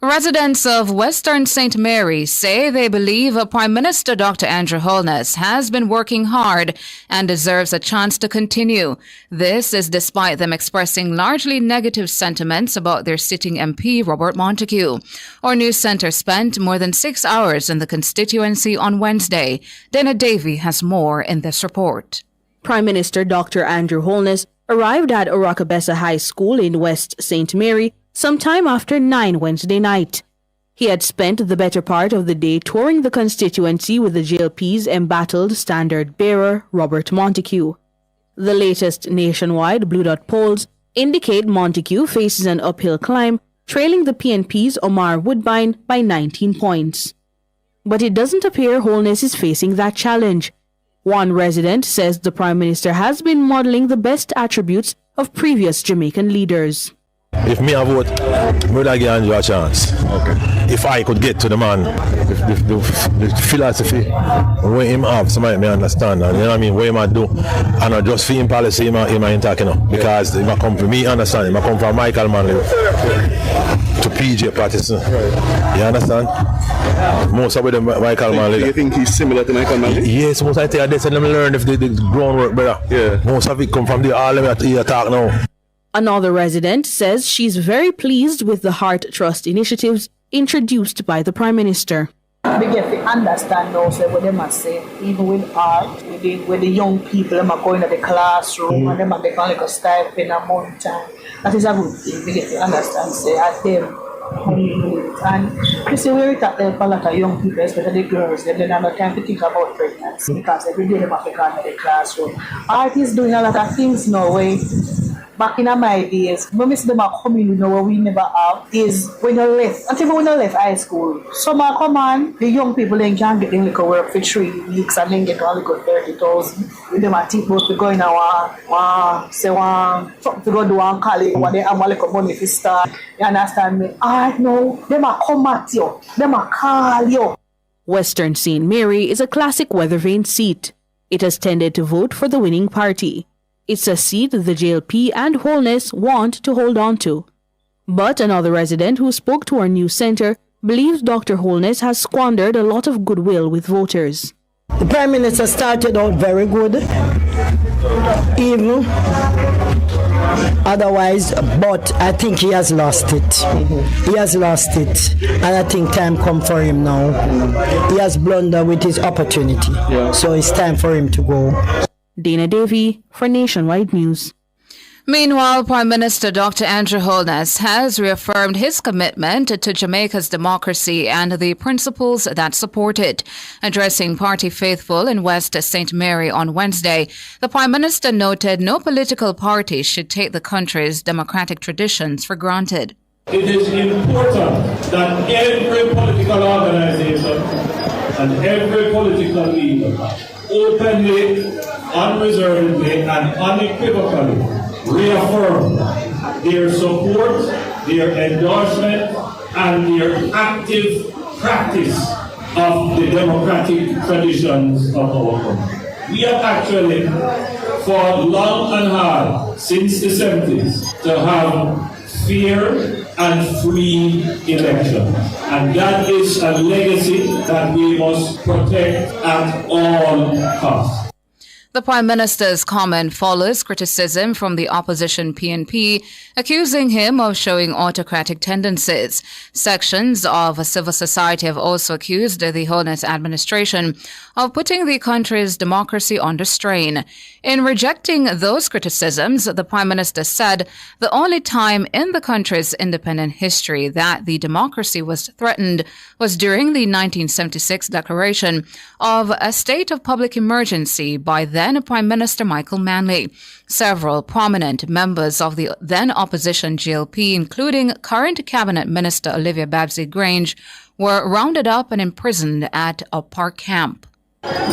Residents of Western St. Mary say they believe Prime Minister Dr. Andrew Holness has been working hard and deserves a chance to continue. This is despite them expressing largely negative sentiments about their sitting MP, Robert Montague. Our news centre spent more than 6 hours in the constituency on Wednesday. Dana Davey has more in this report. Prime Minister Dr. Andrew Holness arrived at Oracabessa High School in West St. Mary sometime after 9 Wednesday night. He had spent the better part of the day touring the constituency with the JLP's embattled standard bearer, Robert Montague. The latest nationwide Blue Dot polls indicate Montague faces an uphill climb, trailing the PNP's Omar Woodbine by 19 points. But it doesn't appear Holness is facing that challenge. One resident says the Prime Minister has been modeling the best attributes of previous Jamaican leaders. If me a vote, I would give Andrew a chance. Okay. If I could get to the man, the philosophy, what him have, somebody may understand. And you know what I mean? What he might do. And not just for him policy, he might talk, you know. Because he might come from me, understand. He might come from Michael Manley to PJ Patterson. You understand? Most of them Michael Manley. Do you think he's similar to Michael Manley? Yes, most of them let them learn if the groundwork better. Yeah. Most of it come from the all them here talk now. Another resident says she's very pleased with the Heart Trust initiatives introduced by the Prime Minister. We get to understand also what they must say, even with art, with the young people, them are going to the classroom and them are making like a stipend a month time. That is a good thing. We get to understand, say, at them. And you see, we talk a lot of young people, especially girls, they don't have no time to think about pregnancy because every day they have to go to the classroom. Art is doing a lot of things now. Back in my days, when we see them coming, you know, what we never have is when you left, until when you left high school. Some are come on, the young people then can get them like work for 3 weeks and then get only got 30,000. With them, I think most to go in something to go do one college, when they have like a money to start. You understand me? I know, them are come at you, them are call you. Western St. Mary is a classic weather vane seat. It has tended to vote for the winning party. It's a seat the JLP and Holness want to hold on to. But another resident who spoke to our news centre believes Dr. Holness has squandered a lot of goodwill with voters. The Prime Minister started out very good, even otherwise, but I think he has lost it. He has lost it, and I think time come for him now. He has blundered with his opportunity, so it's time for him to go. Dana Davey for Nationwide News. Meanwhile, Prime Minister Dr. Andrew Holness has reaffirmed his commitment to Jamaica's democracy and the principles that support it. Addressing party faithful in West St. Mary on Wednesday, the Prime Minister noted no political party should take the country's democratic traditions for granted. It is important that every political organization and every political leader openly, unreservedly, and unequivocally reaffirm their support, their endorsement, and their active practice of the democratic traditions of our country. We have actually fought long and hard since the 70s to have fair and free elections. And that is a legacy that we must protect at all costs. The Prime Minister's comment follows criticism from the opposition PNP, accusing him of showing autocratic tendencies. Sections of civil society have also accused the Holness administration of putting the country's democracy under strain. In rejecting those criticisms, the Prime Minister said the only time in the country's independent history that the democracy was threatened was during the 1976 declaration of a state of public emergency by then Prime Minister Michael Manley. Several prominent members of the then opposition GLP, including current Cabinet Minister Olivia Babsy-Grange, were rounded up and imprisoned at a park camp.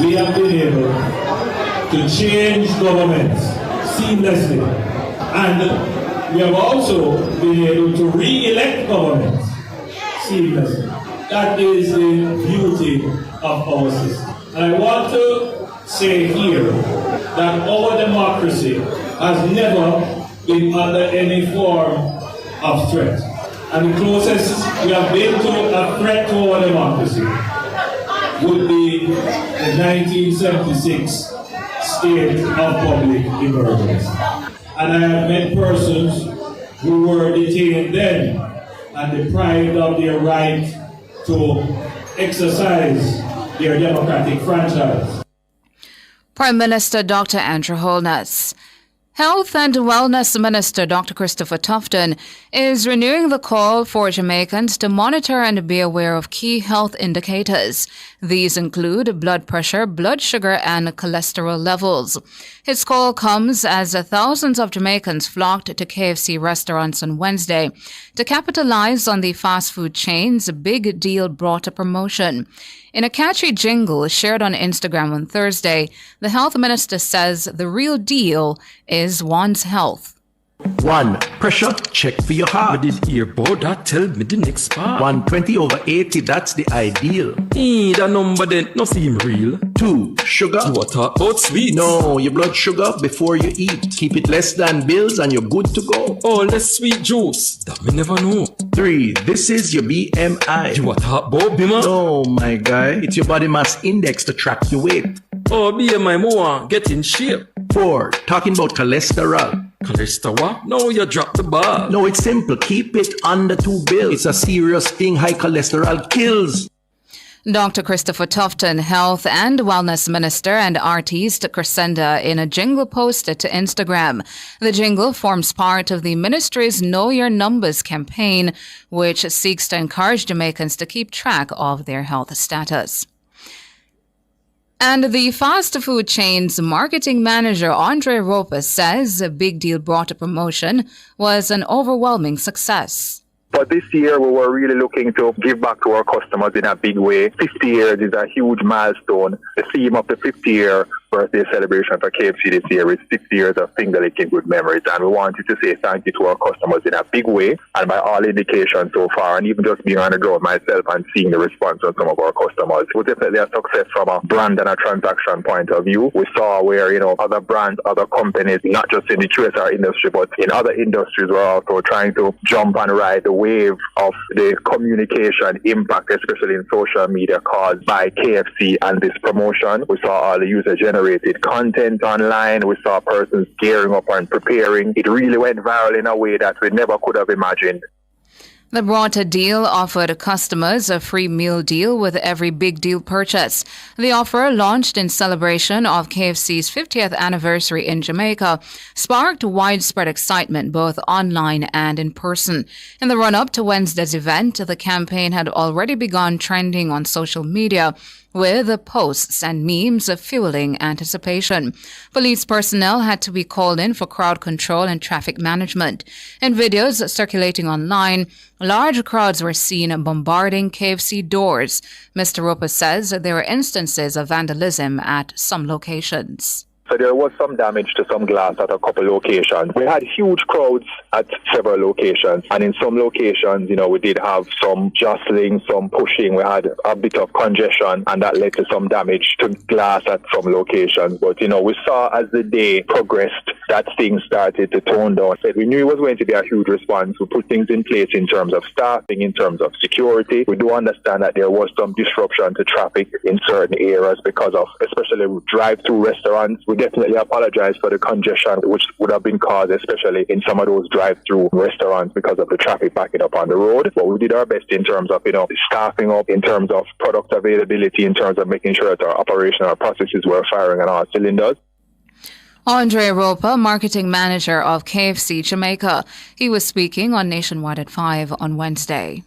We have been able to change governments seamlessly, and we have also been able to re-elect governments seamlessly. That is the beauty of our system. And I want to say here that our democracy has never been under any form of threat. And the closest we have been to a threat to our democracy would be the 1976 state of public emergency. And I have met persons who were detained then and deprived of their right to exercise their democratic franchise. Prime Minister Dr. Andrew Holness. Health and Wellness Minister Dr. Christopher Tufton is renewing the call for Jamaicans to monitor and be aware of key health indicators. These include blood pressure, blood sugar, and cholesterol levels. His call comes as thousands of Jamaicans flocked to KFC restaurants on Wednesday to capitalize on the fast food chain's Big Deal brought a promotion. In a catchy jingle shared on Instagram on Thursday, the health minister says the real deal is one's health. 1. Pressure, check for your heart. But this earbud, that tell me the next part. 120/80, that's the ideal. That number then no seem real. 2. Sugar. You what talk about sweets? No, your blood sugar before you eat. Keep it less than bills and you're good to go. Oh, less sweet juice. That me never know. 3. This is your BMI. You what talk about, Bima? No, my guy. It's your body mass index to track your weight. Oh, BMI more, get in shape. 4. Talking about cholesterol. Cholesterol? No, you drop the bar. No, it's simple. Keep it under 2 bills. It's a serious thing. High cholesterol kills. Dr. Christopher Tufton, Health and Wellness Minister, and artist Crescenda in a jingle posted to Instagram. The jingle forms part of the ministry's Know Your Numbers campaign, which seeks to encourage Jamaicans to keep track of their health status. And the fast food chain's marketing manager, Andre Roper, says a Big Deal brought a promotion was an overwhelming success. But this year we were really looking to give back to our customers in a big way. 50 years is a huge milestone. The theme of the 50-year birthday celebration for KFC this year is 50 years of finger-licking good memories. And we wanted to say thank you to our customers in a big way. And by all indications so far, and even just being on the ground myself and seeing the response from some of our customers, it was definitely a success from a brand and a transaction point of view. We saw where, other brands, other companies, not just in the QSR industry, but in other industries were also trying to jump and ride the wave of the communication impact, especially in social media, caused by KFC and this promotion. We saw all the user-generated content online. We saw persons gearing up and preparing. It really went viral in a way that we never could have imagined. The brought a deal offered customers a free meal deal with every Big Deal purchase. The offer, launched in celebration of KFC's 50th anniversary in Jamaica, sparked widespread excitement both online and in person. In the run-up to Wednesday's event, the campaign had already begun trending on social media, with posts and memes fueling anticipation. Police personnel had to be called in for crowd control and traffic management. In videos circulating online, large crowds were seen bombarding KFC doors. Mr. Roper says there were instances of vandalism at some locations. So there was some damage to some glass at a couple locations. We had huge crowds at several locations. And in some locations, we did have some jostling, some pushing. We had a bit of congestion, and that led to some damage to glass at some locations. But, we saw as the day progressed that things started to tone down. We knew it was going to be a huge response. We put things in place in terms of staffing, in terms of security. We do understand that there was some disruption to traffic in certain areas because of, especially drive-through restaurants. We definitely apologize for the congestion which would have been caused, especially in some of those drive-through restaurants because of the traffic backing up on the road. But we did our best in terms of, staffing up, in terms of product availability, in terms of making sure that our operational processes were firing on all cylinders. Andre Roper, marketing manager of KFC Jamaica. He was speaking on Nationwide at 5 on Wednesday.